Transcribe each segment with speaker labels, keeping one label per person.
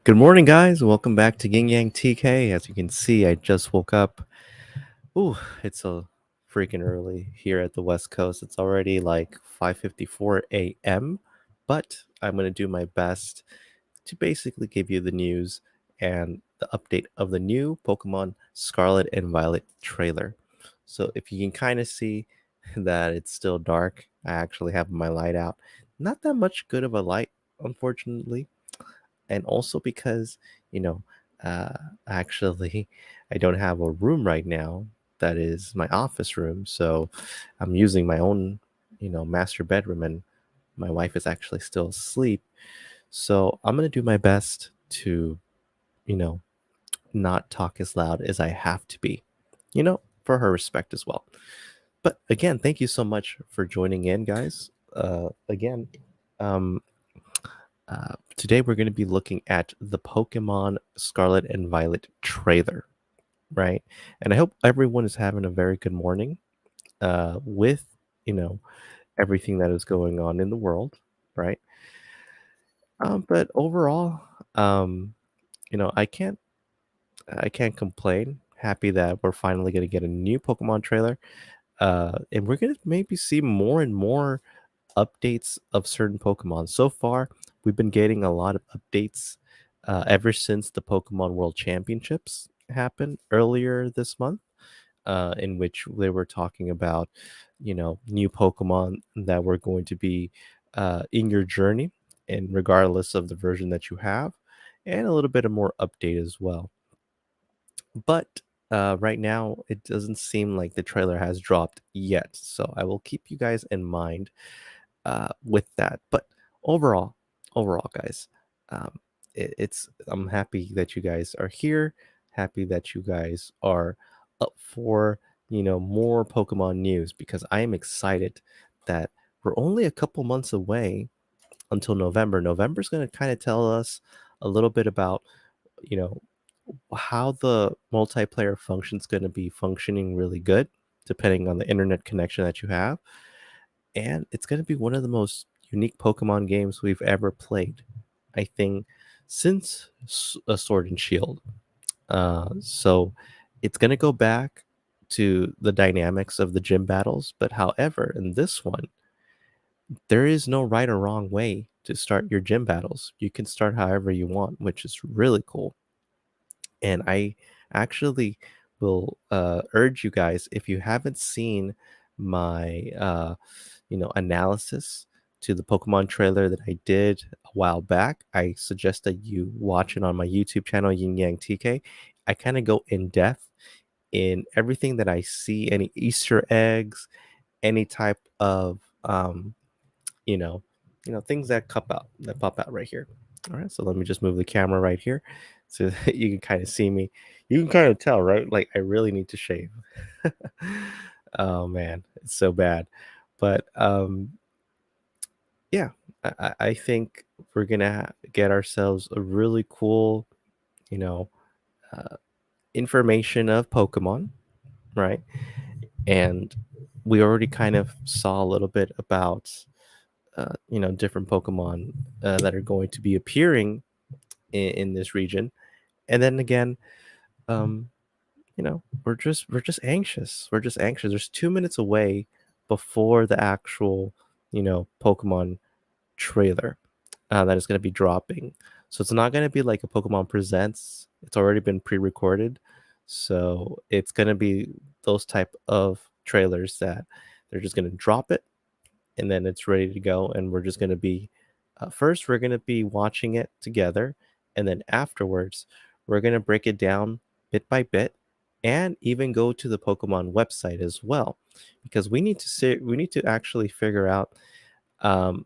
Speaker 1: Good morning, guys. Welcome back to Yin Yang TK. As you can see, I just woke up. Ooh, it's so freaking early here at the West Coast. It's already like 5:54 a.m., but I'm going to do my best to basically give you the news and the update of the new Pokemon Scarlet and Violet trailer. So if you can kind of see that it's still dark, I actually have my light out. Not that much good of a light, unfortunately, and also because you know uh, actually I don't have a room right now that is my office room, so I'm using my own master bedroom, and my wife is actually still asleep. So I'm going to do my best to you know not talk as loud as I have to be, for her respect as well. But again, thank you so much for joining in, guys. Again, um, today we're going to be looking at the Pokemon Scarlet and Violet trailer, right? And I hope everyone is having a very good morning with, you know, everything that is going on in the world, right? But overall, um, I can't complain. Happy that we're finally going to get a new Pokemon trailer, and we're going to maybe see more and more updates of certain Pokemon. So far, we've been getting a lot of updates ever since the Pokemon World Championships happened earlier this month, in which they were talking about, new Pokemon that were going to be in your journey, and regardless of the version that you have, and a little bit of more update as well. But right now, it doesn't seem like the trailer has dropped yet. So I will keep you guys in mind with that. But overall, overall, guys, um, it's I'm happy that you guys are here. Happy that you guys are up for more Pokemon news, because I am excited that we're only a couple months away until November. November's going to kind of tell us a little bit about you know how the multiplayer function is going to be functioning really good, depending on the internet connection that you have, and it's going to be one of the most unique Pokemon games we've ever played, I think, since Sword and Shield. So it's going to go back to the dynamics of the gym battles, but however, in this one, there is no right or wrong way to start your gym battles. You can start however you want, which is really cool. And I actually will urge you guys, if you haven't seen my analysis to the Pokemon trailer that I did a while back, I suggest that you watch it on my YouTube channel, Yin Yang TK. I kind of go in depth in everything that I see, any Easter eggs, any type of you know, things that pop out right here. All right, so let me just move the camera right here so that you can kind of see me. You can kind of tell, right? Like I really need to shave. Oh man, it's so bad. But yeah, I think we're gonna get ourselves a really cool, you know, uh, information of Pokemon, right? And we already kind of saw a little bit about different Pokemon that are going to be appearing in this region. And then again, um, we're just anxious. We're just anxious. There's 2 minutes away before the actual Pokemon trailer that is going to be dropping. So it's not going to be like a Pokemon Presents. It's already been pre-recorded, so it's going to be those type of trailers that they're just going to drop it, and then it's ready to go, and we're just going to be first we're going to be watching it together, and then afterwards we're going to break it down bit by bit, and even go to the Pokemon website as well, because we need to actually figure out um,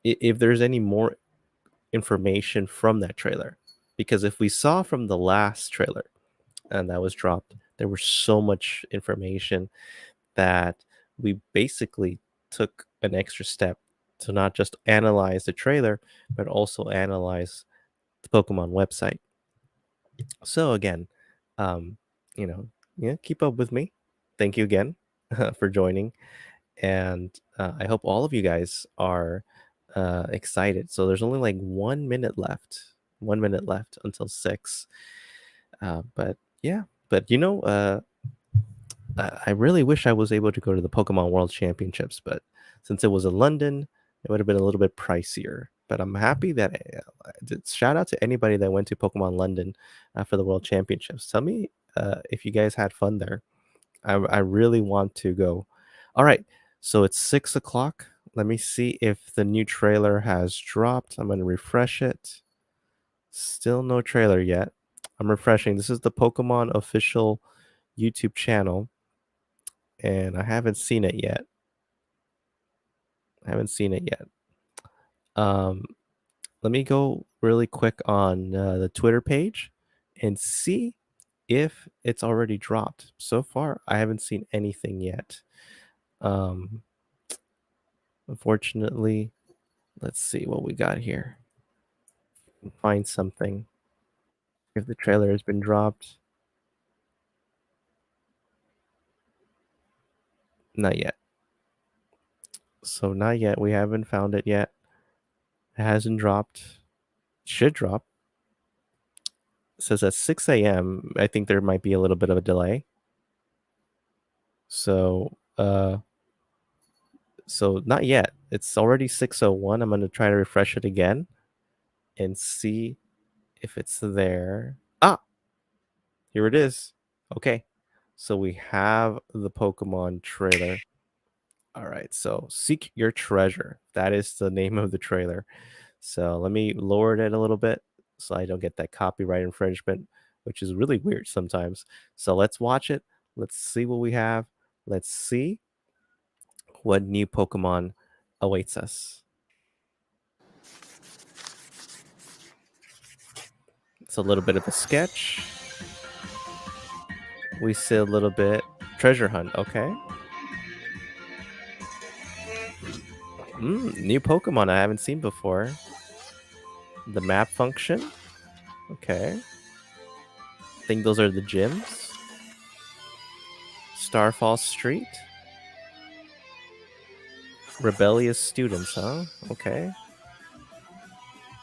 Speaker 1: if there's any more information from that trailer, because if we saw from the last trailer and that was dropped, there was so much information that we basically took an extra step to not just analyze the trailer, but also analyze the Pokemon website. So again, um, you know, yeah, keep up with me. Thank you again for joining, and I hope all of you guys are excited. So there's only like 1 minute left. 1 minute left until 6. But yeah, but I really wish I was able to go to the Pokemon World Championships, but since it was in London, it would have been a little bit pricier. But I'm happy that shout out to anybody that went to Pokemon London for the World Championships. Tell me if you guys had fun there. I really want to go. All right, so it's 6 o'clock. Let me see if the new trailer has dropped. I'm going to refresh it. Still no trailer yet. I'm refreshing. This is the Pokemon official YouTube channel, and I haven't seen it yet. Let me go really quick on the Twitter page and see if it's already dropped. So far, I haven't seen anything yet. Unfortunately, let's see what we got here. Find something. If the trailer has been dropped. Not yet. So not yet. We haven't found it yet. It hasn't dropped. It should drop. It says at 6 a.m. I think there might be a little bit of a delay. So not yet. It's already 6:01. I'm gonna try to refresh it again and see if it's there. Ah, here it is. Okay. So we have the Pokemon trailer. All right, so Seek Your Treasure. That is the name of the trailer. So let me lower it a little bit so I don't get that copyright infringement, which is really weird sometimes. So let's watch it. Let's see what we have. Let's see what new Pokemon awaits us. It's a little bit of a sketch. We see a little bit treasure hunt. Okay. New Pokemon I haven't seen before. The map function. Okay. I think those are the gyms. Starfall Street. Rebellious students, huh? Okay.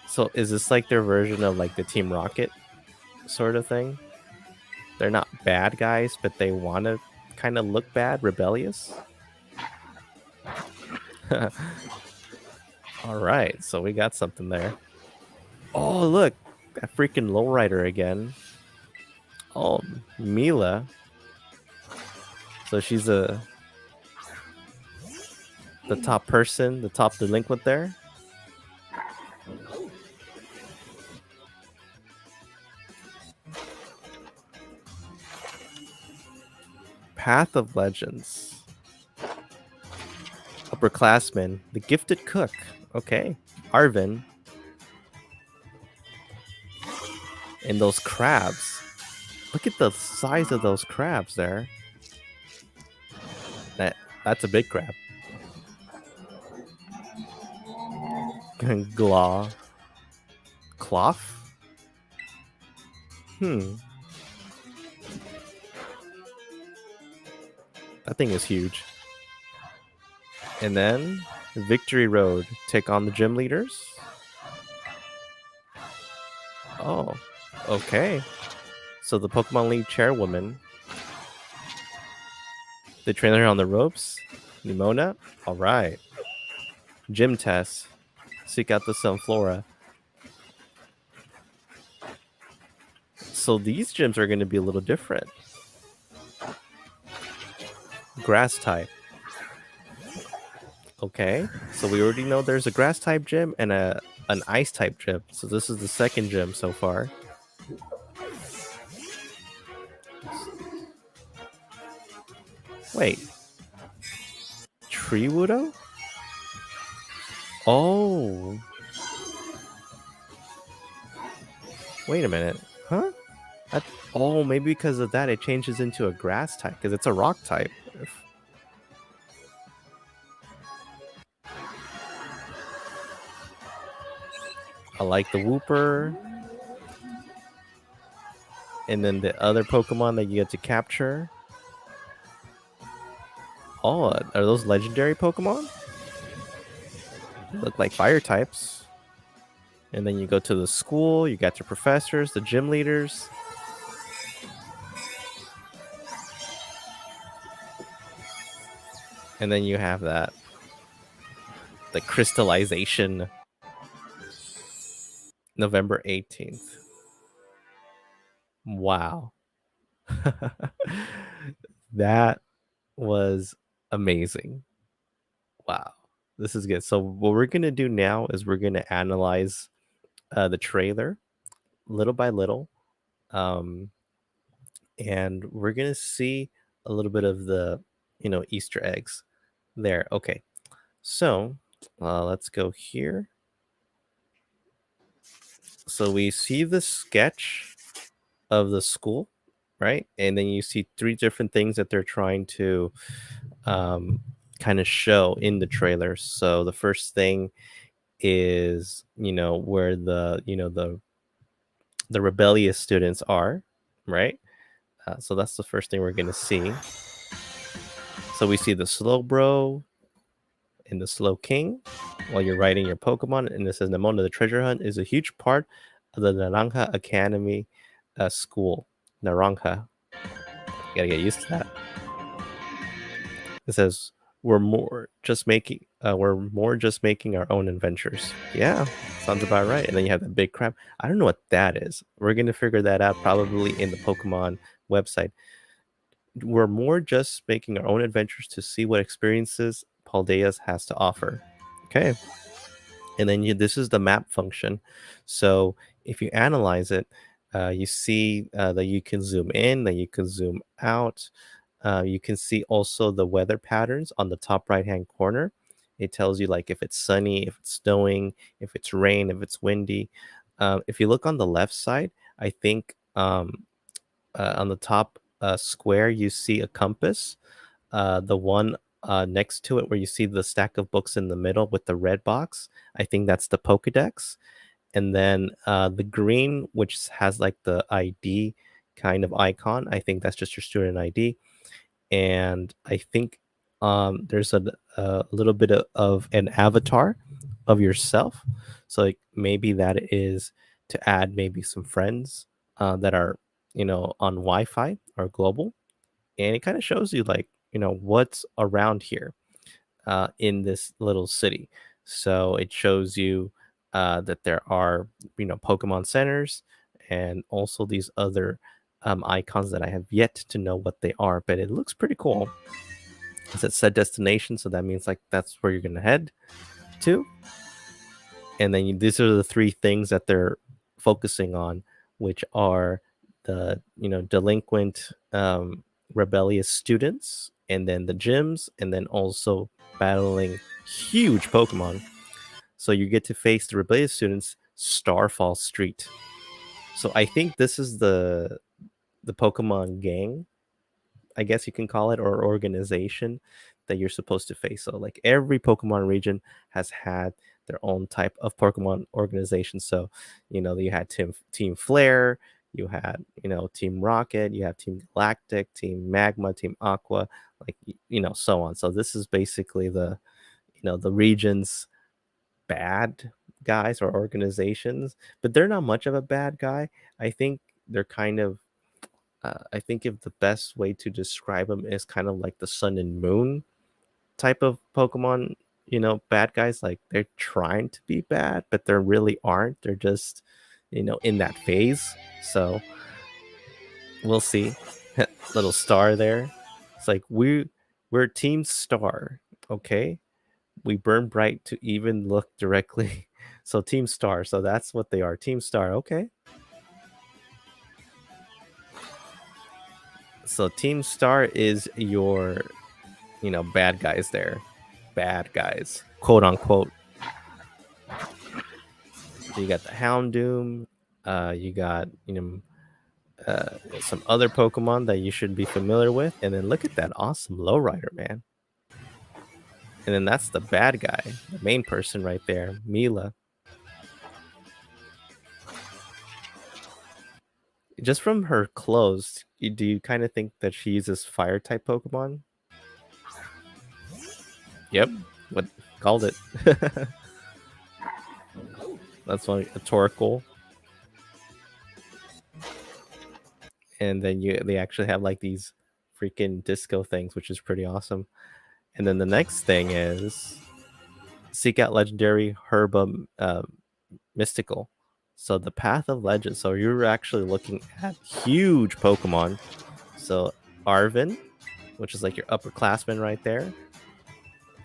Speaker 1: So is this like their version of like the Team Rocket sort of thing? They're not bad guys, but they want to kind of look bad, rebellious. All right, so we got something there. Oh, look, that freaking lowrider again. Oh, Mila. So she's the top person, the top delinquent there. Path of Legends. Upperclassman, the gifted cook. Okay, Arvin. And those crabs. Look at the size of those crabs there. That's a big crab. Glaw. Cloth? That thing is huge. And then Victory Road. Take on the gym leaders. Oh, okay. So the Pokemon League chairwoman. The trainer on the ropes. Nimona. All right. Gym test. Seek out the Sunflora. So these gyms are going to be a little different. Grass type. Okay, so we already know there's a grass type gym and an ice type gym. So this is the second gym so far. Wait. Treewudo? Oh. Wait a minute. Huh? Oh, maybe because of that it changes into a grass type because it's a rock type. I like the Wooper. And then the other Pokemon that you get to capture. Oh, are those legendary Pokemon? look like fire types. And then you go to the school, you got your professors, the gym leaders. And then you have that, the crystallization, November 18th. Wow. That was amazing. Wow. This is good. So what we're going to do now is we're going to analyze the trailer little by little. And we're going to see a little bit of the, Easter eggs there. Okay. So let's go here. So we see the sketch of the school, right? And then you see three different things that they're trying to kind of show in the trailer. So the first thing is, where the rebellious students are, right? So that's the first thing we're gonna see. So we see the slow bro and the slow king while you're riding your Pokemon, and this says Namona the treasure hunt is a huge part of the Naranja Academy school. Naranja, you gotta get used to that. It says we're more just making our own adventures. Yeah, sounds about right. And then you have the big crab. I don't know what that is. We're gonna figure that out probably in the Pokemon website. We're more just making our own adventures to see what experiences Paldeas has to offer. Okay. And then this is the map function. So if you analyze it, you see that you can zoom in, that you can zoom out. You can see also the weather patterns on the top right hand corner. It tells you like if it's sunny, if it's snowing, if it's rain, if it's windy. If you look on the left side, I think on the top square, you see a compass. The one next to it where you see the stack of books in the middle with the red box, I think that's the Pokedex. And then the green, which has like the ID kind of icon, I think that's just your student ID. And I think there's a little bit of an avatar of yourself. So like maybe that is to add maybe some friends that are, on Wi-Fi or global. And it kind of shows you like, what's around here in this little city. So it shows you that there are, Pokemon centers and also these other icons that I have yet to know what they are, but it looks pretty cool. It says set destination, so that means like that's where you're gonna head to. And then these are the three things that they're focusing on, which are the delinquent rebellious students, and then the gyms, and then also battling huge Pokemon. So you get to face the rebellious students, Starfall Street. So I think this is the Pokemon gang, I guess you can call it, or organization that you're supposed to face. So like every Pokemon region has had their own type of Pokemon organization. So, you had Team Flare, you had, Team Rocket, you have Team Galactic, Team Magma, Team Aqua, like, so on. So this is basically the, the region's bad guys or organizations, but they're not much of a bad guy. I think they're kind of I think if the best way to describe them is kind of like the sun and moon type of Pokemon, bad guys. Like they're trying to be bad, but they really aren't. They're just, in that phase. So we'll see. Little star there. It's like we're Team Star, okay? We burn bright to even look directly. So Team Star. So that's what they are. Team Star, okay? So Team Star is your, bad guys there. Bad guys, quote unquote. You got the Houndoom. You got, some other Pokemon that you should be familiar with. And then look at that awesome lowrider, man. And then that's the bad guy, the main person right there, Mila. Just from her clothes, do you kind of think that she uses fire type Pokemon? Yep. What called it? That's funny. A Torkoal. And then they actually have like these freaking disco things, which is pretty awesome. And then the next thing is seek out legendary Herba Mystical. So the Path of Legend. So you're actually looking at huge Pokemon. So Arvin, which is like your upperclassman right there.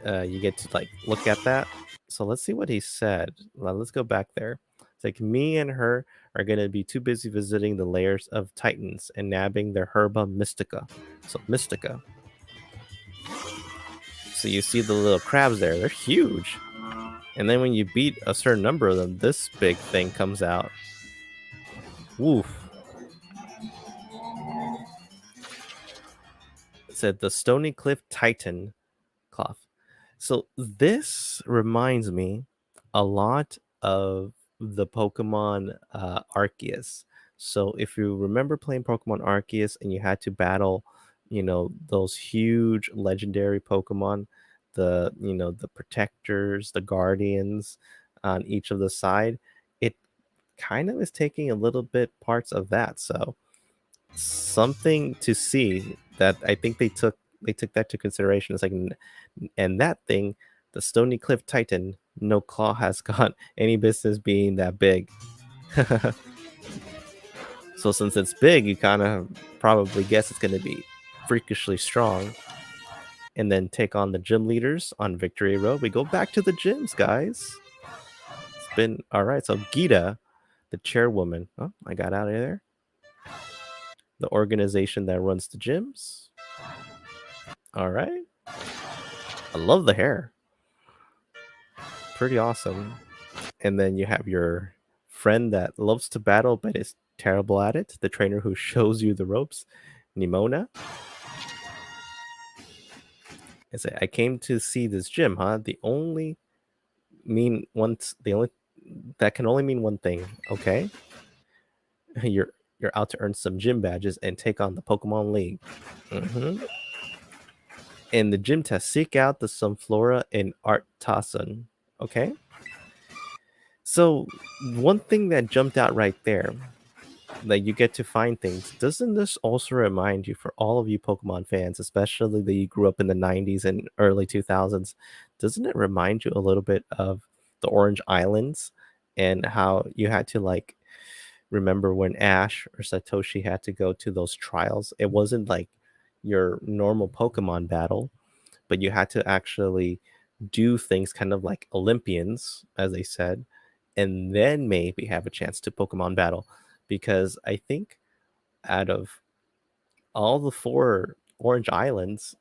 Speaker 1: You get to like look at that. So let's see what he said. Let's go back there. It's like me and her are going to be too busy visiting the lairs of Titans and nabbing their Herba Mystica. So Mystica. So you see the little crabs there. They're huge. And then when you beat a certain number of them, this big thing comes out. Woof. It said the Stony Cliff Titan cloth. So this reminds me a lot of the Pokemon Arceus. So if you remember playing Pokemon Arceus and you had to battle, those huge legendary Pokemon, the protectors, the guardians on each of the side, it kind of is taking a little bit parts of that. So something to see that I think they took that to consideration. It's like, and that thing, the Stony Cliff Titan, no claw has got any business being that big. So since it's big, you kind of probably guess it's going to be freakishly strong. And then take on the gym leaders on Victory Road. We go back to the gyms, guys. It's been all right. So Gita, the chairwoman. Oh, I got out of there. The organization that runs the gyms. All right. I love the hair. Pretty awesome. And then you have your friend that loves to battle but is terrible at it, the trainer who shows you the ropes, Nimona. I say, I came to see this gym, huh? The only that can only mean one thing, okay? You're out to earn some gym badges and take on the Pokemon League. Mm-hmm. In the gym test, seek out the Sunflora in Artasun, okay? So one thing that jumped out right there, that you get to find things, doesn't this also remind you, for all of you Pokemon fans, especially that you grew up in the 90s and early 2000s, doesn't it remind you a little bit of the Orange Islands and how you had to like remember when Ash or Satoshi had to go to those trials? It wasn't like your normal Pokemon battle, but you had to actually do things kind of like Olympians, as they said, and then maybe have a chance to Pokemon battle. Because I think out of all the 4 Orange Islands,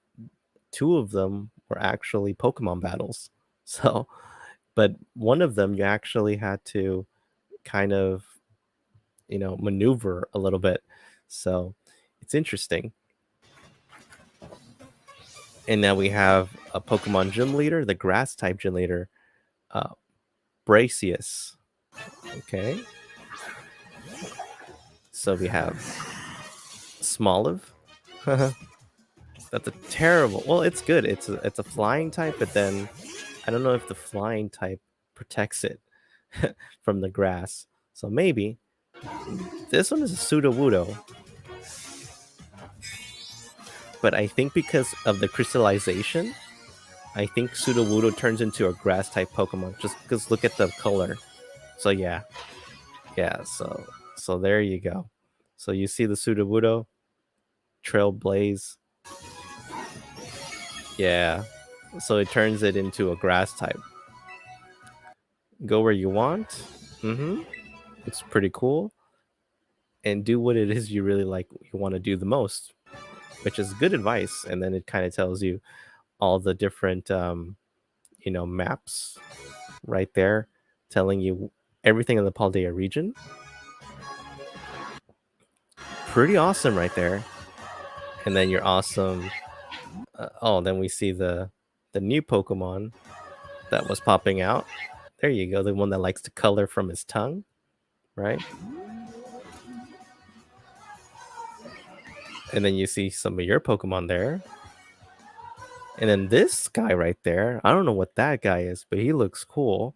Speaker 1: 2 of them were actually Pokemon battles. So, but one of them you actually had to kind of, maneuver a little bit. So it's interesting. And now we have a Pokemon gym leader, the grass type gym leader, uh, Bracius. Okay. So we have Smoliv. That's a terrible. Well, it's good. It's a flying type, but then I don't know if the flying type protects it from the grass. So maybe this one is a Sudowoodo. But I think because of the crystallization, I think Sudowoodo turns into a grass type Pokemon. Just because look at the color. So yeah. So there you go. So you see the Sudowoodo, Trailblaze. Yeah. So it turns it into a grass type. Go where you want. Mm-hmm. It's pretty cool. And do what it is you really like, you want to do the most, which is good advice. And then it kind of tells you all the different maps right there, telling you everything in the Paldea region. Pretty awesome right there. And then you're awesome. Then we see the new Pokemon that was popping out. There you go, the one that likes to color from his tongue, right? And then you see some of your Pokemon there. And then this guy right there, I don't know what that guy is, but he looks cool.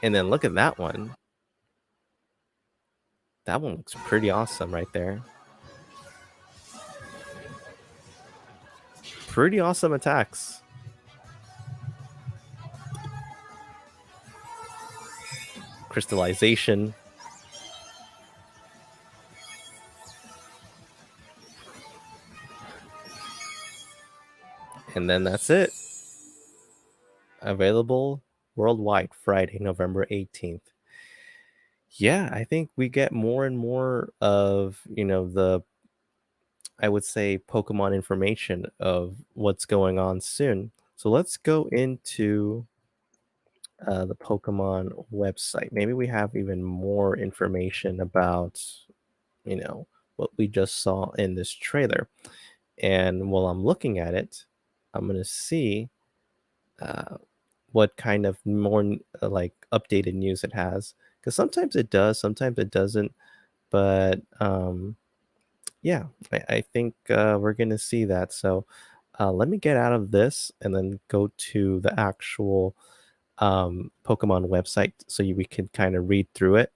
Speaker 1: And then look at that one. That one looks pretty awesome right there. Pretty awesome attacks. Crystallization. And then that's it. Available worldwide Friday, November 18th. Yeah, I think we get more and more of, I would say, Pokemon information of what's going on soon. So let's go into the Pokemon website. Maybe we have even more information about, you know, what we just saw in this trailer. And while I'm looking at it, I'm going to see uh, what kind of more like updated news it has. Because sometimes it does, sometimes it doesn't. But yeah, I think we're going to see that. So let me get out of this and then go to the actual Pokemon website so we can kind of read through it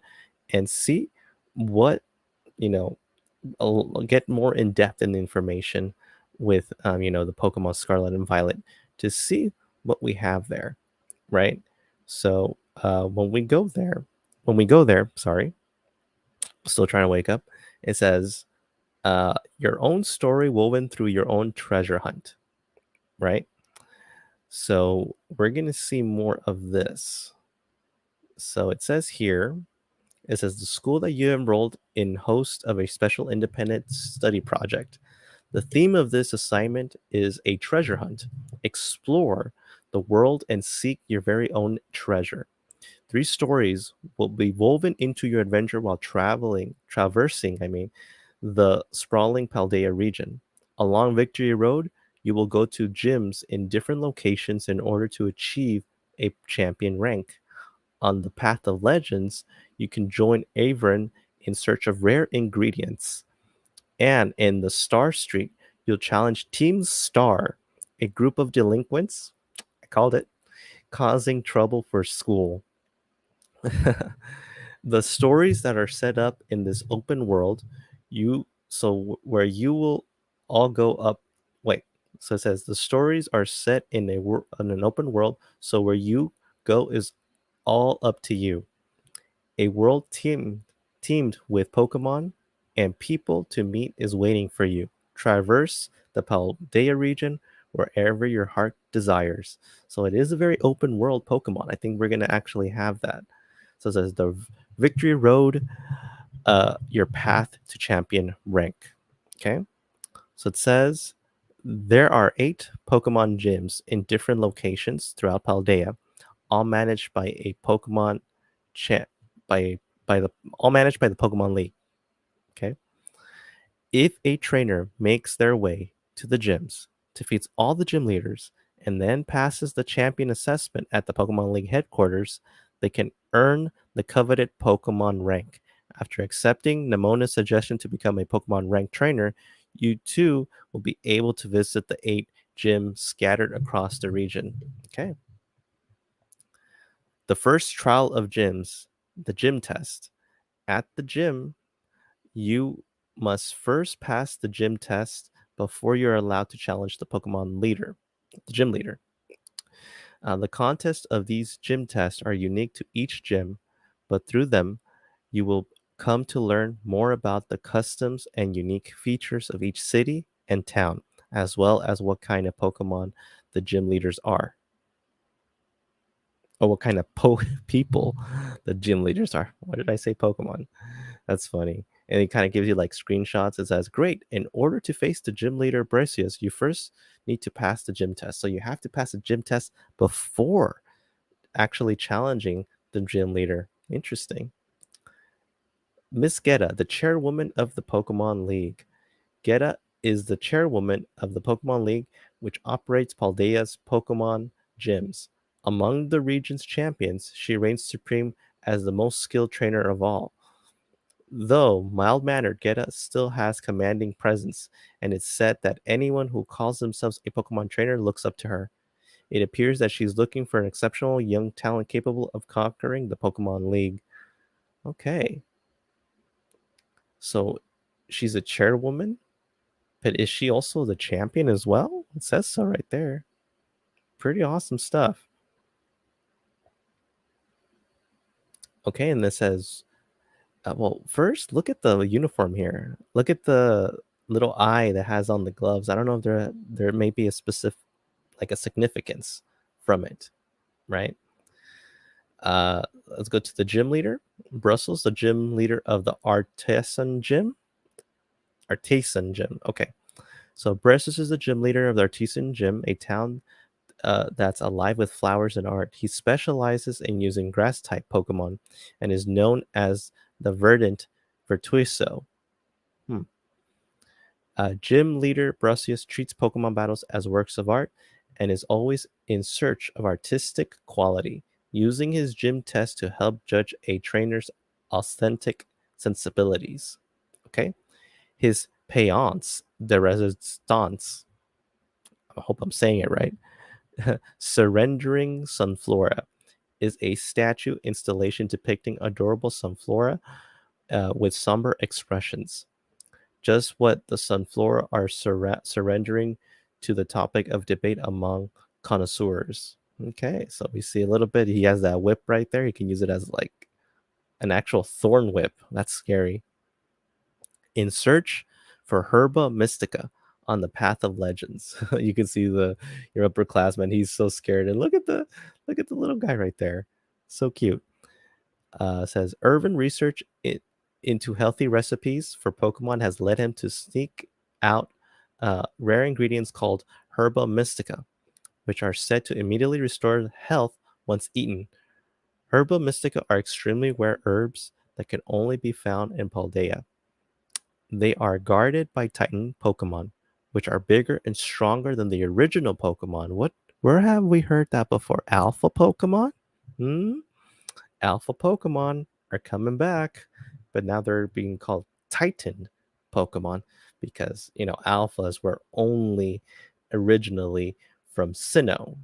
Speaker 1: and see what, you know, get more in depth in the information with, the Pokemon Scarlet and Violet to see what we have there, right? So when we go there, sorry, still trying to wake up, it says, your own story woven through your own treasure hunt, right? So we're going to see more of this. So it says here, it says the school that you enrolled in host of a special independent study project. The theme of this assignment is a treasure hunt. Explore the world and seek your very own treasure. 3 stories will be woven into your adventure while traversing, the sprawling Paldea region. Along Victory Road, you will go to gyms in different locations in order to achieve a champion rank. On the Path of Legends, you can join Avern in search of rare ingredients. And in the Star Street, you'll challenge Team Star, a group of delinquents, I called it, causing trouble for school. The stories that are set up in this open world, where you will all go up. Wait, so it says the stories are set in in an open world, so where you go is all up to you. A world teamed with Pokemon and people to meet is waiting for you. Traverse the Paldea region wherever your heart desires. So it is a very open world Pokemon. I think we're gonna actually have that. So it says the Victory Road, your path to champion rank. Okay. So it says there are 8 Pokemon gyms in different locations throughout Paldea, all managed by a Pokemon cha- by by the all managed by the Pokemon League. Okay. If a trainer makes their way to the gyms, defeats all the gym leaders, and then passes the champion assessment at the Pokemon League headquarters, they can earn the coveted Pokemon rank. After accepting Nemona's suggestion to become a Pokemon rank trainer, you too will be able to visit the 8 gyms scattered across the region. Okay. The first trial of gyms, the gym test. At the gym, you must first pass the gym test before you're allowed to challenge the gym leader. The contests of these gym tests are unique to each gym, but through them, you will come to learn more about the customs and unique features of each city and town, as well as what kind of Pokemon the gym leaders are, or what kind of people the gym leaders are. Why did I say Pokemon? That's funny. And it kind of gives you like screenshots. It says, great, in order to face the gym leader Bracius, you first need to pass the gym test. So you have to pass the gym test before actually challenging the gym leader. Interesting. Miss Geta, the chairwoman of the Pokemon League. Geta is the chairwoman of the Pokemon League, which operates Paldea's Pokemon gyms. Among the region's champions, she reigns supreme as the most skilled trainer of all. Though mild-mannered, Geta still has commanding presence, and it's said that anyone who calls themselves a Pokemon trainer looks up to her. It appears that she's looking for an exceptional young talent capable of conquering the Pokemon League. Okay. So she's a chairwoman, but is she also the champion as well? It says so right there. Pretty awesome stuff. Okay, and this says, well, first look at the uniform here. Look at the little eye that has on the gloves. I don't know if there may be a specific, like a significance from it, right? Let's go to the gym leader. Brussels, the gym leader of the Artisan Gym. Artisan Gym. Okay. So Brussels is the gym leader of the Artisan Gym, a town that's alive with flowers and art. He specializes in using grass type Pokemon and is known as the Verdant Virtuoso. Hmm. Gym leader Brussius treats Pokemon battles as works of art and is always in search of artistic quality, using his gym test to help judge a trainer's authentic sensibilities. Okay. His Payance de Resistance, I hope I'm saying it right, Surrendering Sunflora, is a statue installation depicting adorable Sunflora with somber expressions. Just what the Sunflora are surrendering to the topic of debate among connoisseurs. Okay, so we see a little bit. He has that whip right there. He can use it as like an actual thorn whip. That's scary. In search for Herba Mystica on the path of legends. You can see your upperclassman. He's so scared. And look at the little guy right there. So cute. Says Irvin research into healthy recipes for Pokemon has led him to sneak out rare ingredients called Herba Mystica, which are said to immediately restore health once eaten. Herba Mystica are extremely rare herbs that can only be found in Paldea. They are guarded by Titan Pokemon, which are bigger and stronger than the original Pokemon. Where have we heard that before? Alpha Pokemon? Hmm? Alpha Pokemon are coming back, but now they're being called Titan Pokemon because, alphas were only originally from Sinnoh,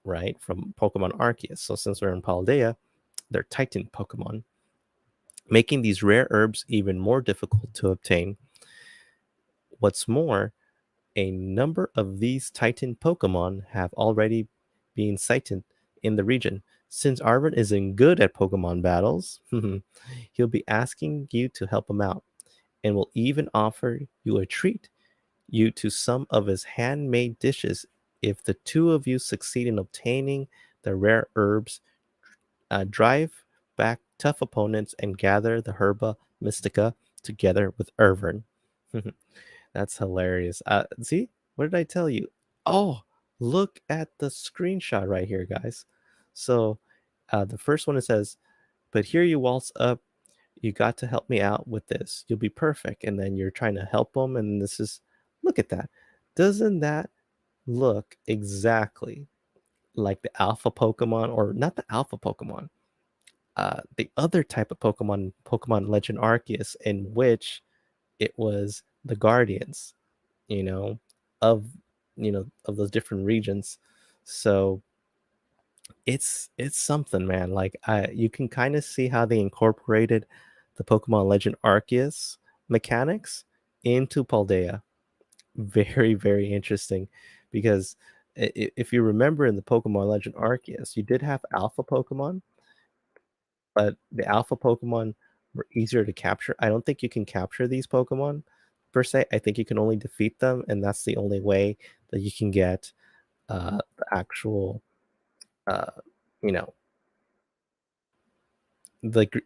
Speaker 1: right? From Pokemon Arceus. So since we're in Paldea, they're Titan Pokemon, making these rare herbs even more difficult to obtain. What's more, a number of these Titan Pokemon have already been sighted in the region. Since Arvin isn't good at Pokemon battles, he'll be asking you to help him out and will even offer you a treat you to some of his handmade dishes if the two of you succeed in obtaining the rare herbs, drive back tough opponents, and gather the Herba Mystica together with Irvin. That's hilarious. See, what did I tell you? Oh, look at the screenshot right here, guys. So, the first one it says, "But here you waltz up. You got to help me out with this. You'll be perfect." And then you're trying to help them, and this is, look at that. Doesn't that look exactly like the alpha Pokemon, or not the alpha Pokemon? The other type of Pokemon, Pokemon Legend Arceus, in which it was the Guardians, you know, of of those different regions. So it's something, man. Like, you can kind of see how they incorporated the Pokemon Legend Arceus mechanics into Paldea. Very, very interesting, because if you remember in the Pokemon Legend Arceus, you did have alpha Pokemon, but the alpha Pokemon were easier to capture. I don't think you can capture these Pokemon per se. I think you can only defeat them, and that's the only way that you can get the actual, uh, you know, the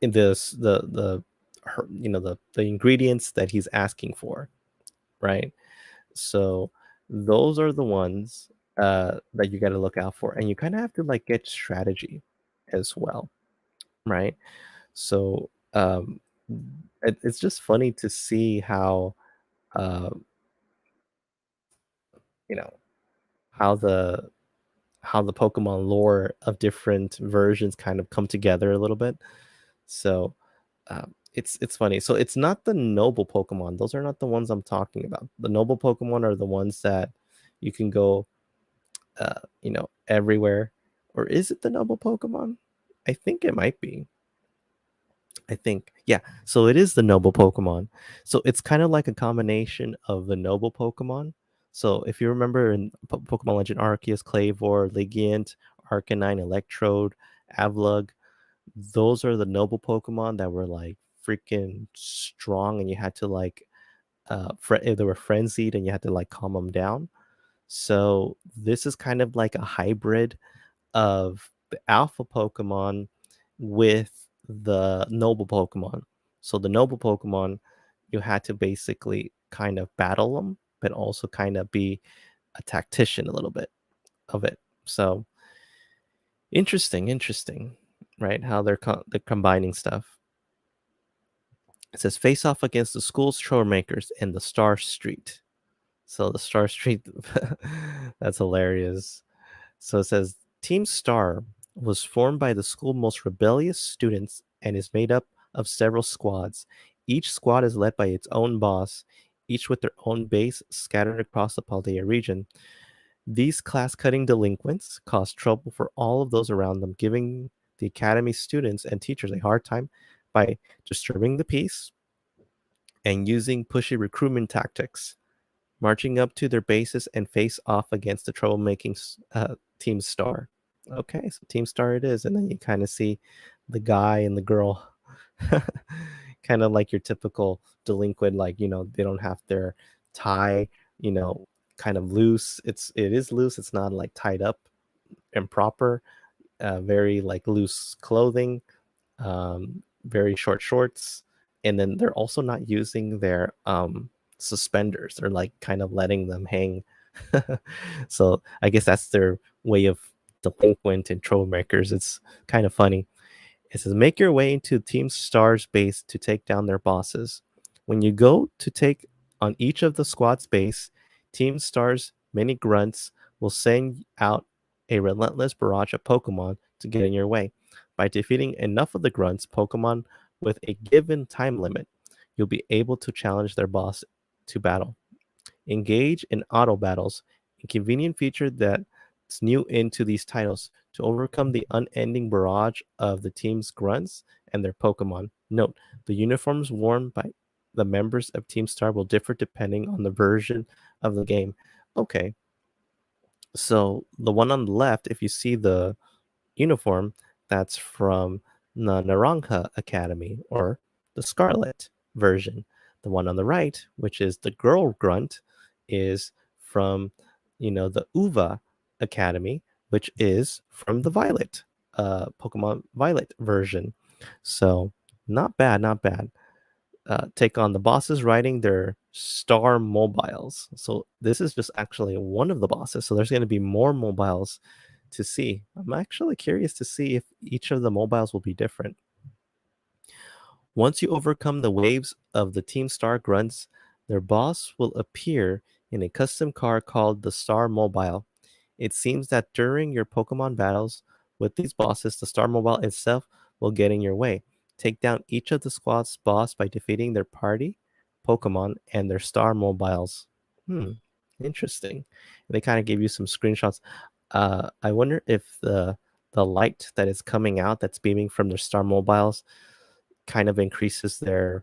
Speaker 1: ingredients that he's asking for, right? So those are the ones that you got to look out for, and you kind of have to like get strategy as well, right? So it's just funny to see how uh, you know how the Pokemon lore of different versions kind of come together a little bit. So it's funny. So it's not the noble Pokemon; those are not the ones I'm talking about. The noble Pokemon are the ones that you can go everywhere. Or is it the noble Pokemon? I think it might be. I think, yeah. So it is the noble Pokemon. So it's kind of like a combination of the noble Pokemon. So if you remember in Pokemon Legend Arceus, Clavor, Legiant, Arcanine, Electrode, Avlug, those are the noble Pokemon that were like freaking strong, and you had to like, if they were frenzied, and you had to like calm them down. So this is kind of like a hybrid of the alpha Pokemon with the noble Pokemon. So the noble Pokemon, you had to basically kind of battle them, but also kind of be a tactician a little bit of it. So interesting, right? How they're combining stuff. It says face off against the school's troublemakers in the Star Street. So the Star Street, that's hilarious. So it says Team Star was formed by the school's most rebellious students and is made up of several squads. Each squad is led by its own boss, each with their own base scattered across the Paldea region. These class-cutting delinquents cause trouble for all of those around them, giving the academy students and teachers a hard time by disturbing the peace and using pushy recruitment tactics, marching up to their bases and face off against the troublemaking Team Star. Okay, so Team Star it is. And then you kind of see the guy and the girl, kind of like your typical delinquent, like, they don't have their tie, kind of loose. It is loose. It's not like tied up and proper. Very like loose clothing, very short shorts, and then they're also not using their suspenders. They're like kind of letting them hang. So I guess that's their way of delinquent and troublemakers. It's kind of funny. It says make your way into Team Star's base to take down their bosses. When you go to take on each of the squad's base, Team Star's many grunts will send out a relentless barrage of Pokemon to get in your way. By defeating enough of the grunts Pokemon with a given time limit, you'll be able to challenge their boss to battle. Engage in auto battles, a convenient feature that's new into these titles to overcome the unending barrage of the team's grunts and their Pokemon. Note, the uniforms worn by the members of Team Star will differ depending on the version of the game. Okay, so the one on the left, if you see the uniform, that's from the Naranja Academy or the Scarlet version. The one on the right, which is the girl grunt, is from the Uva Academy, which is from the Violet Pokemon Violet version. So not bad, not bad. Take on the bosses riding their star mobiles. So this is just actually one of the bosses. So there's going to be more mobiles to see. I'm actually curious to see if each of the mobiles will be different. Once you overcome the waves of the Team Star grunts, their boss will appear in a custom car called the Star Mobile. It seems that during your Pokemon battles with these bosses, the Star Mobile itself will get in your way. Take down each of the squad's boss by defeating their party Pokemon and their Star Mobiles. Interesting. They kind of gave you some screenshots. I wonder if the light that is coming out that's beaming from their Star Mobiles kind of increases their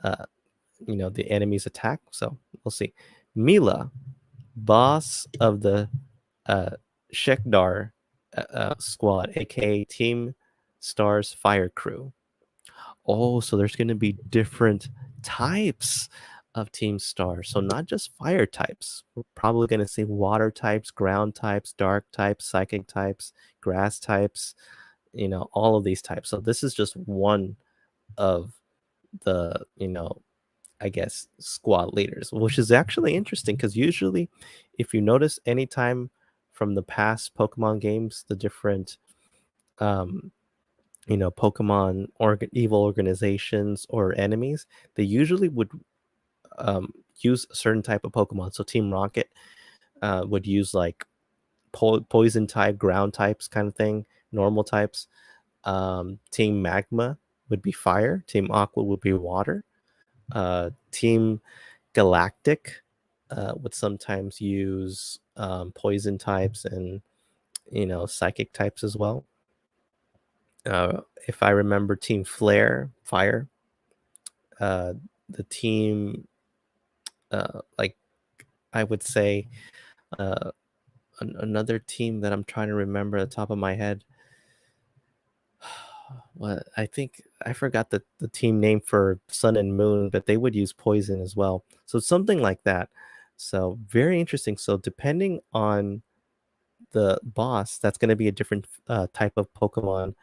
Speaker 1: the enemy's attack. So we'll see. Mila, boss of the Shekdar squad, aka Team Star's fire crew. Oh, so there's going to be different types of Team Star. So not just fire types. We're probably going to see water types, ground types, dark types, psychic types, grass types, all of these types. So this is just one of the, I guess, squad leaders, which is actually interesting because usually if you notice anytime from the past Pokemon games, the different Pokemon or evil organizations or enemies, they usually would use a certain type of Pokemon. So Team Rocket would use like poison type, ground types kind of thing, normal types. Team Magma would be fire. Team Aqua would be water. Team Galactic would sometimes use poison types and psychic types as well. If I remember, Team Fire, uh, the team, like I would say, another team that I'm trying to remember at the top of my head. What I think I forgot the team name for Sun and Moon, but they would use poison as well. So something like that. So very interesting. So depending on the boss, that's going to be a different type of Pokemon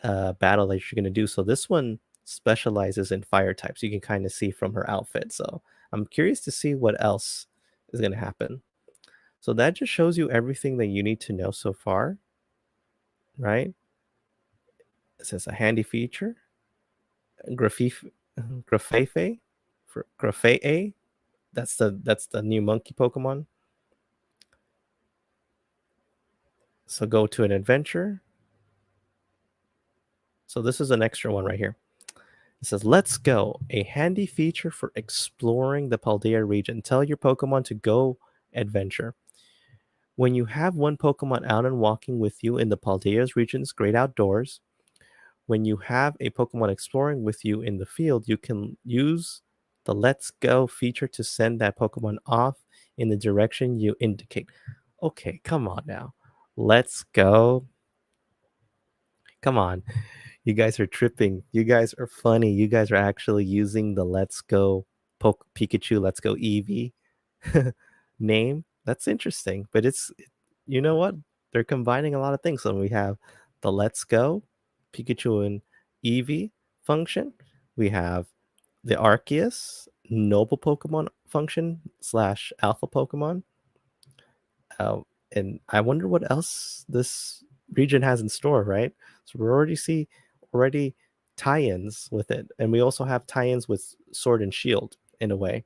Speaker 1: battle that you're going to do. So this one specializes in fire types. You can kind of see from her outfit. So I'm curious to see what else is going to happen. So that just shows you everything that you need to know so far, right? It says a handy feature, Grafif, Grafefe, for Grafee. That's the new monkey Pokemon. So go to an adventure. So this is an extra one right here. It says, let's go, a handy feature for exploring the Paldea region. Tell your Pokemon to go adventure. When you have one Pokemon out and walking with you in the Paldea's region's great outdoors, when you have a Pokemon exploring with you in the field, you can use the Let's Go feature to send that Pokemon off in the direction you indicate. Okay, come on now. Let's go. Come on. You guys are tripping. You guys are funny. You guys are actually using the Let's Go Pikachu, Let's Go Eevee name. That's interesting. But you know what? They're combining a lot of things. So we have the Let's Go Pikachu and Eevee function. We have the Arceus Noble Pokemon function / Alpha Pokemon. And I wonder what else this region has in store, right? So we already tie-ins with it, and we also have tie-ins with Sword and Shield in a way.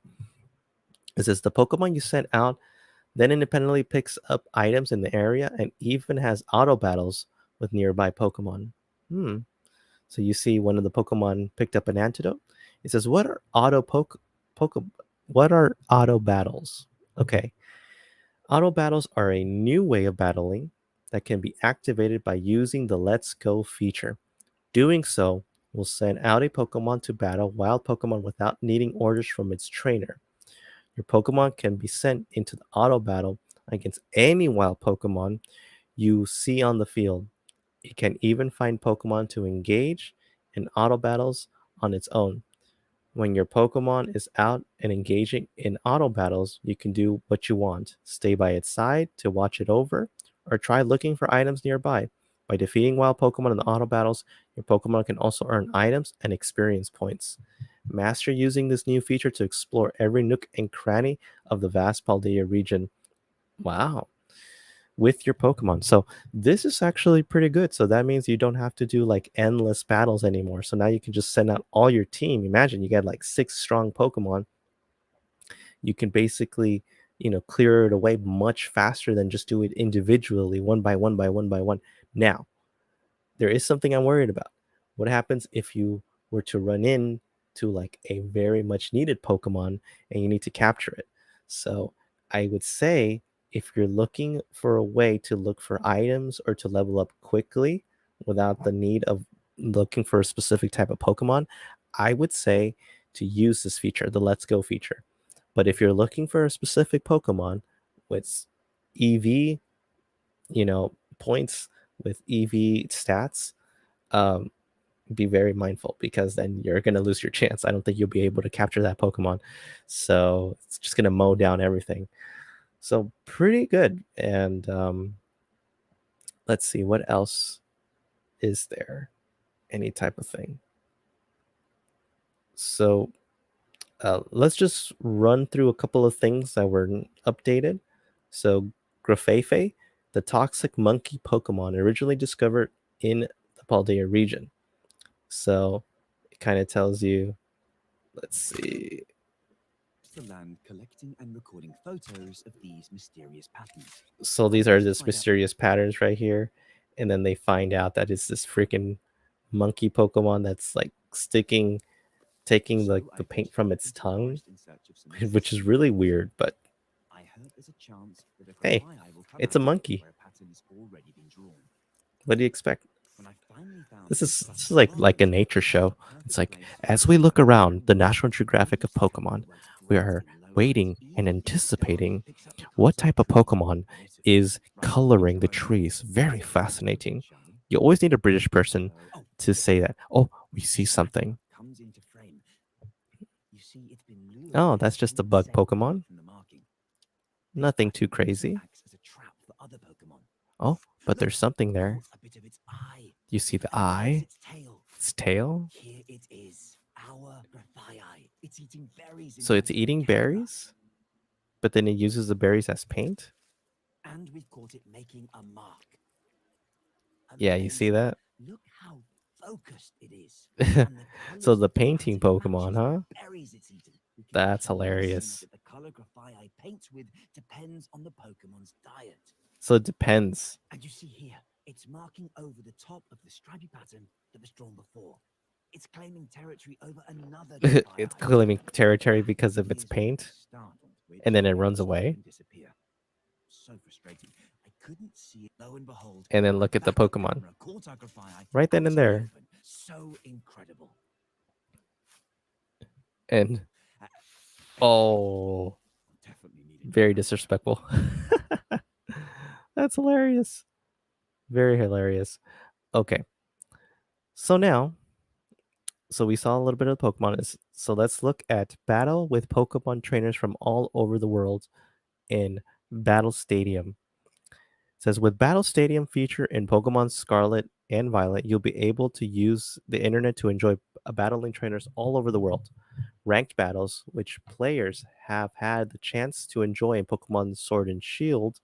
Speaker 1: It says the Pokemon you sent out then independently picks up items in the area and even has auto battles with nearby Pokemon. So you see one of the Pokemon picked up an antidote. It says, what are what are auto battles? Okay. Auto battles are a new way of battling that can be activated by using the Let's Go feature. Doing so will send out a Pokemon to battle wild Pokemon without needing orders from its trainer. Your Pokemon can be sent into the auto battle against any wild Pokemon you see on the field. It can even find Pokemon to engage in auto battles on its own. When your Pokemon is out and engaging in auto battles, you can do what you want. Stay by its side to watch it over, or try looking for items nearby. By defeating wild Pokemon in the auto battles, your Pokemon can also earn items and experience points. Master using this new feature to explore every nook and cranny of the vast Paldea region. Wow. With your Pokemon. So this is actually pretty good. So that means you don't have to do like endless battles anymore. So now you can just send out all your team. Imagine you get like 6 strong Pokemon. You can basically, clear it away much faster than just do it individually, one by one by one by one. Now, there is something I'm worried about. What happens if you were to run in to like a very much needed Pokemon and you need to capture it? So I would say if you're looking for a way to look for items or to level up quickly without the need of looking for a specific type of Pokemon, I would say to use this feature, the Let's Go feature. But if you're looking for a specific Pokemon with EV, points with EV stats, be very mindful because then you're going to lose your chance. I don't think you'll be able to capture that Pokemon. So it's just going to mow down everything. So pretty good. And let's see, what else is there? Any type of thing. So let's just run through a couple of things that were updated. So Grafefe, the toxic monkey Pokemon originally discovered in the Paldea region. So it kind of tells you, let's see.
Speaker 2: The land collecting and recording photos of these mysterious patterns.
Speaker 1: So these are just mysterious patterns right here. And then they find out that it's this freaking monkey Pokemon that's like taking like the paint from its tongue, which is really weird, but
Speaker 2: there's a chance that a
Speaker 1: Hey,
Speaker 2: graphii will come
Speaker 1: it's a
Speaker 2: out
Speaker 1: monkey.
Speaker 2: where a pattern has already been drawn.
Speaker 1: What do you expect?
Speaker 2: When I finally found
Speaker 1: This is
Speaker 2: Cluster
Speaker 1: like a
Speaker 2: 12,
Speaker 1: nature
Speaker 2: it was
Speaker 1: show.
Speaker 2: the
Speaker 1: It's
Speaker 2: perfect
Speaker 1: like
Speaker 2: place
Speaker 1: as
Speaker 2: for
Speaker 1: we
Speaker 2: a
Speaker 1: look around the
Speaker 2: graphite.
Speaker 1: National Geographic of
Speaker 2: Each
Speaker 1: Pokemon,
Speaker 2: triangle runs
Speaker 1: we
Speaker 2: right
Speaker 1: are
Speaker 2: in low light,
Speaker 1: waiting and
Speaker 2: even in the dark.
Speaker 1: anticipating
Speaker 2: It picks up the
Speaker 1: what
Speaker 2: colors of
Speaker 1: type of
Speaker 2: trees
Speaker 1: Pokemon
Speaker 2: beautifully,
Speaker 1: is
Speaker 2: right from the
Speaker 1: coloring
Speaker 2: winter
Speaker 1: the
Speaker 2: only.
Speaker 1: trees. Very
Speaker 2: It looks bright and
Speaker 1: fascinating.
Speaker 2: shiny.
Speaker 1: You always need a British person
Speaker 2: So, oh,
Speaker 1: to
Speaker 2: look,
Speaker 1: say that. Oh, we see
Speaker 2: Smatter
Speaker 1: something.
Speaker 2: comes into frame. You see, it's been lured
Speaker 1: Oh,
Speaker 2: by a
Speaker 1: that's just a
Speaker 2: faint
Speaker 1: bug
Speaker 2: scent coming
Speaker 1: Pokemon.
Speaker 2: from the marking. This
Speaker 1: Nothing too
Speaker 2: pattern also
Speaker 1: crazy.
Speaker 2: acts as a trap for other Pokemon.
Speaker 1: Oh, but
Speaker 2: Look,
Speaker 1: there's something there.
Speaker 2: caught a bit of its eye.
Speaker 1: You see the
Speaker 2: And there's
Speaker 1: eye,
Speaker 2: its tail.
Speaker 1: its tail.
Speaker 2: Here it is, our graphii. It's eating berries in
Speaker 1: So it's
Speaker 2: front of the
Speaker 1: eating
Speaker 2: camera.
Speaker 1: berries, but then it uses the berries as paint.
Speaker 2: And we've caught it making a mark.
Speaker 1: Yeah, you see
Speaker 2: Amazing.
Speaker 1: that?
Speaker 2: Look how focused it is. And the
Speaker 1: So
Speaker 2: colors
Speaker 1: the
Speaker 2: of the
Speaker 1: painting
Speaker 2: pattern
Speaker 1: Pokemon,
Speaker 2: matches the
Speaker 1: huh?
Speaker 2: berries it's eaten. We can
Speaker 1: That's
Speaker 2: clearly see
Speaker 1: hilarious.
Speaker 2: that the color graphii paints with depends on the Pokemon's diet.
Speaker 1: So it depends.
Speaker 2: And you see here, it's marking over the top of the stripy pattern that was drawn before. It's claiming territory over another
Speaker 1: It's
Speaker 2: graphii.
Speaker 1: claiming territory
Speaker 2: That
Speaker 1: because of its
Speaker 2: is when it
Speaker 1: paint,
Speaker 2: was startled,
Speaker 1: and
Speaker 2: which
Speaker 1: then it
Speaker 2: made
Speaker 1: runs
Speaker 2: it stop
Speaker 1: away.
Speaker 2: and disappear. So frustrating. I couldn't see it. Lo and behold,
Speaker 1: And then
Speaker 2: my
Speaker 1: look at the
Speaker 2: backup
Speaker 1: Pokemon.
Speaker 2: camera caught our graphii
Speaker 1: Right then
Speaker 2: out
Speaker 1: and
Speaker 2: in the
Speaker 1: there.
Speaker 2: open. So incredible.
Speaker 1: And
Speaker 2: Uh,
Speaker 1: oh,
Speaker 2: Definitely needed
Speaker 1: very
Speaker 2: that answer.
Speaker 1: disrespectful. That's hilarious. Very hilarious. Okay. So now, so we saw a little bit of Pokemon. So let's look at battle with Pokemon trainers from all over the world in Battle Stadium. It says with Battle Stadium feature in Pokemon Scarlet and Violet, you'll be able to use the internet to enjoy battling trainers all over the world. Ranked battles, which players have had the chance to enjoy in Pokemon Sword and Shield,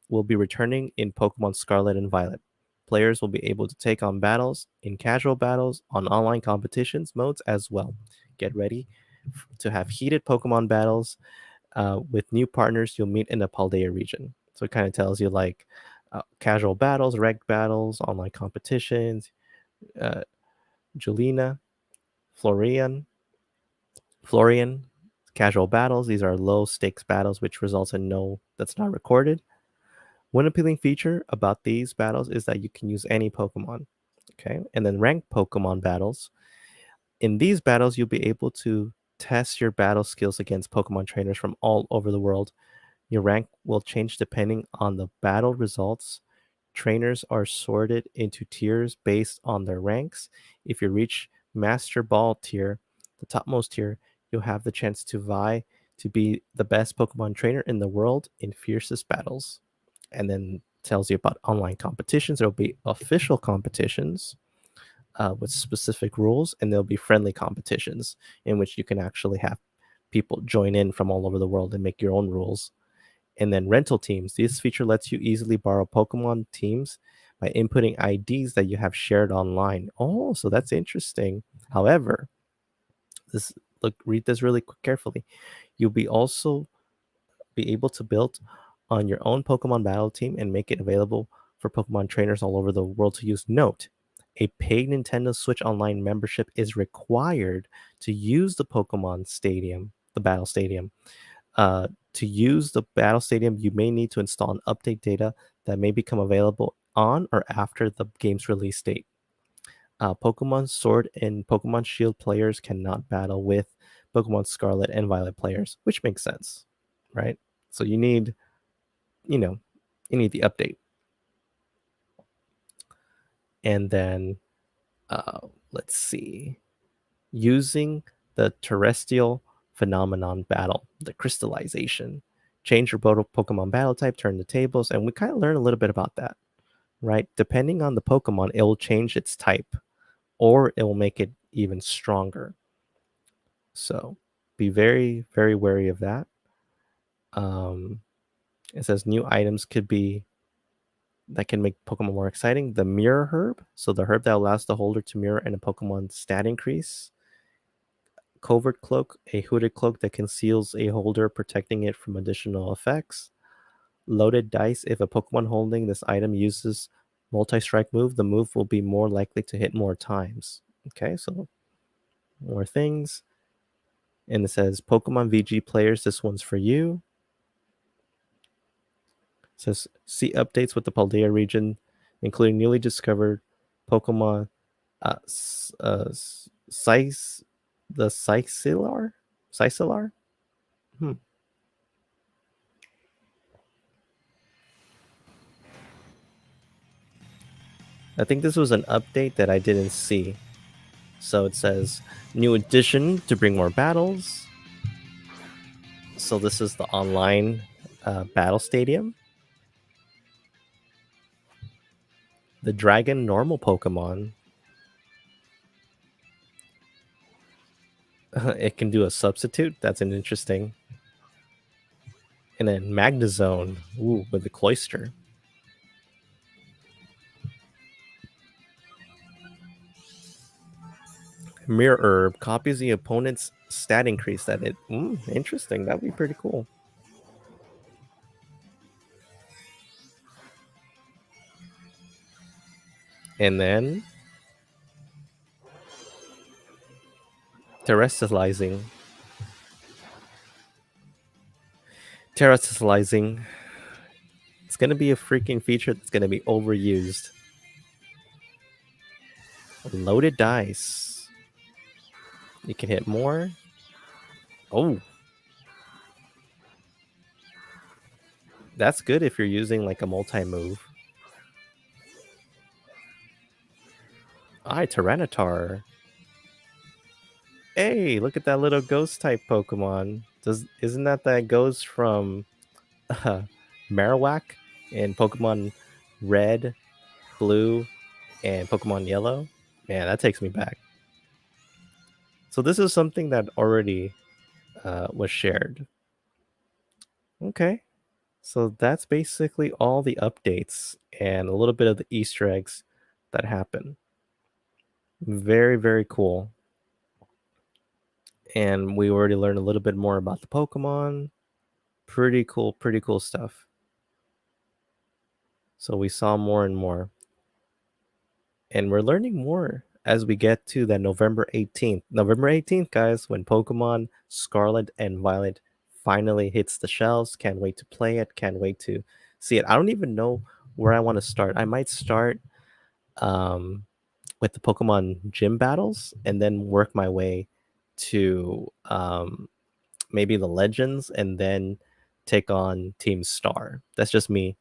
Speaker 1: will be returning in Pokemon Scarlet and Violet. Players will be able to take on battles in casual battles on online competitions modes as well. Get ready to have heated Pokemon battles with new partners you'll meet in the Paldea region. So it kind of tells you like casual battles, ranked battles, online competitions, uh, Julina, Florian, Florian, casual battles. These are low stakes battles, which results in no that's not recorded. One appealing feature about these battles is that you can use any Pokemon. Okay. And then ranked Pokemon battles. In these battles, you'll be able to test your battle skills against Pokemon trainers from all over the world. Your rank will change depending on the battle results. Trainers are sorted into tiers based on their ranks. If you reach Master Ball tier, the topmost tier, you'll have the chance to vie to be the best Pokemon trainer in the world in fiercest battles. And then tells you about online competitions. There'll be official competitions with specific rules, and there'll be friendly competitions in which you can actually have people join in from all over the world and make your own rules. And then rental teams. This feature lets you easily borrow Pokemon teams by inputting IDs that you have shared online. Oh, so that's interesting. However, this read this really carefully. You'll be also be able to build on your own Pokemon battle team and make it available for Pokemon trainers all over the world to use. Note, a paid Nintendo Switch Online membership is required to use the Pokemon Stadium, the Battle Stadium. To use the Battle Stadium, you may need to install an update data that may become available on or after the game's release date. Pokemon Sword and Pokemon Shield players cannot battle with Pokemon Scarlet and Violet players, which makes sense, right? So you need, you know, you need the update. And then let's see, using the terrestrial phenomenon battle, the crystallization. Change your Pokemon battle type, turn the tables, and we kind of learn a little bit about that, right? Depending on the Pokemon, it will change its type or it will make it even stronger. So be very, very wary of that. Um, it says new items could be that can make Pokemon more exciting. The Mirror Herb, so the herb that allows the holder to mirror in a Pokemon's stat increase. Covert Cloak, a hooded cloak that conceals a holder, protecting it from additional effects. Loaded Dice, if a Pokemon holding this item uses multi-strike move, the move will be more likely to hit more times. Okay, so more things. And it says Pokemon VG players, this one's for you. says see updates with the Paldea region, including newly discovered Pokemon Sice the Sicilar? Sicilar? Hmm. I think this was an update that I didn't see. So it says new addition to bring more battles. So this is the online battle stadium. The dragon normal Pokemon. It can do a substitute. That's an interesting. And then Magnezone. Ooh, with the Cloyster. Mirror Herb copies the opponent's stat increase that it. Interesting. That'd be pretty cool. And then terrestrializing. Terrestrializing. It's gonna be a freaking feature that's gonna be overused. Loaded dice. You can hit more. Oh. That's good if you're using like a multi-move. Tyranitar. Hey, look at that little ghost type Pokemon. Isn't that goes from Marowak in Pokemon Red, Blue, and Pokemon Yellow? Man, that takes me back. So this is something that already was shared. Okay. So that's basically all the updates and a little bit of the Easter eggs that happen. Very, very cool. And we already learned a little bit more about the Pokemon. Pretty cool stuff. So we saw more and more. And we're learning more as we get to that November 18th. November 18th, guys, when Pokemon Scarlet and Violet finally hits the shelves. Can't wait to play it. Can't wait to see it. I don't even know where I want to start. I might start with the Pokemon gym battles and then work my way to maybe the Legends and then take on Team Star. That's just me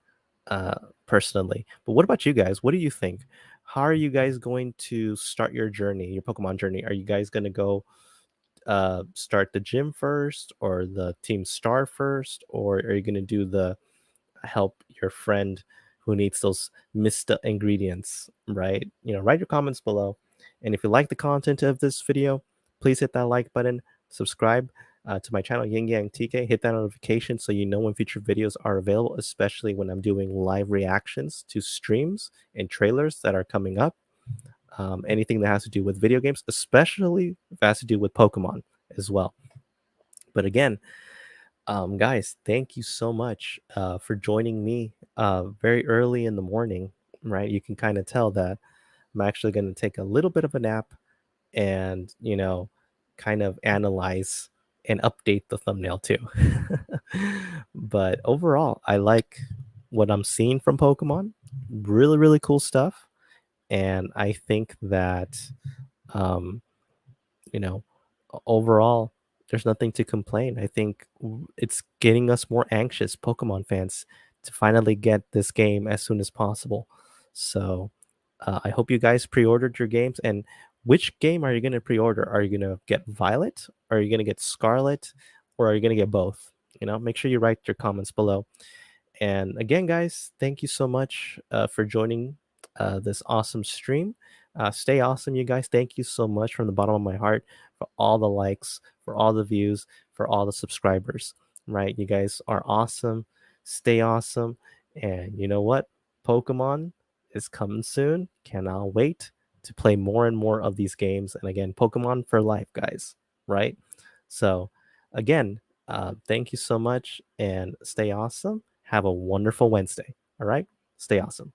Speaker 1: personally. But what about you guys? What do you think? How are you guys going to start your journey, your Pokemon journey? Are you guys going to go start the gym first or the Team Star first? Or are you going to do the help your friend who needs those missed ingredients, right? Write your comments below. And if you like the content of this video, please hit that like button, subscribe to my channel, Yin Yang TK, hit that notification so you know when future videos are available, especially when I'm doing live reactions to streams and trailers that are coming up. Anything that has to do with video games, especially if it has to do with Pokemon as well. But again, guys, thank you so much for joining me very early in the morning, right? You can kind of tell that I'm actually going to take a little bit of a nap and, kind of analyze and update the thumbnail too. But overall, I like what I'm seeing from Pokemon. Really, really cool stuff. And I think that, um, you know, overall, there's nothing to complain. I think it's getting us more anxious, Pokemon fans, to finally get this game as soon as possible. So I hope you guys pre-ordered your games. And which game are you going to pre-order? Are you going to get Violet? Are you going to get Scarlet? Or are you going to get both? Make sure you write your comments below. And again, guys, thank you so much for joining this awesome stream. Stay awesome, you guys. Thank you so much from the bottom of my heart for all the likes, for all the views, for all the subscribers. Right? You guys are awesome. Stay awesome. And you know what? Pokemon is coming soon. Cannot wait to play more and more of these games. And again, Pokemon for life, guys. Right? So, again, thank you so much and stay awesome. Have a wonderful Wednesday. All right. Stay awesome.